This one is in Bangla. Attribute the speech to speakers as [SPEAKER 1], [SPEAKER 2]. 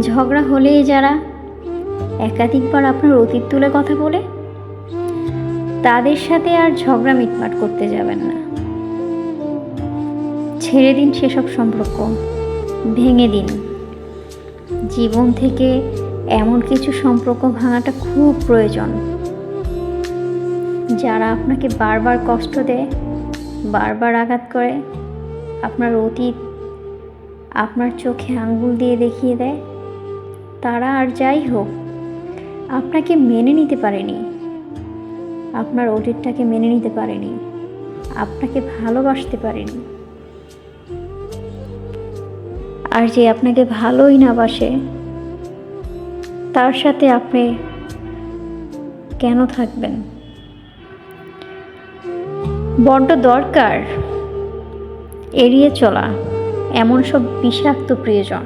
[SPEAKER 1] ঝগড়া হলেই যারা একাধিকবার আপনার অতীত তুলে কথা বলে, তাদের সাথে আর ঝগড়া মিটমাট করতে যাবেন না। ছেড়ে দিন সেসব সম্পর্ক, ভেঙে দিন। জীবন থেকে এমন কিছু সম্পর্ক ভাঙাটা খুব প্রয়োজন, যারা আপনাকে বারবার কষ্ট দেয়, বারবার আঘাত করে, আপনার অতীত আপনার চোখে আঙ্গুল দিয়ে দেখিয়ে দেয়। তারা আর যাই হোক, আপনাকে মেনে নিতে পারেনি, আপনার অতীতটাকে মেনে নিতে পারেনি, আপনাকে ভালোবাসতে পারেনি। আর যে আপনাকে ভালোই না বাসে, তার সাথে আপনি কেন থাকবেন? বড্ড দরকার এড়িয়ে চলা এমন সব বিষাক্ত প্রিয়জন।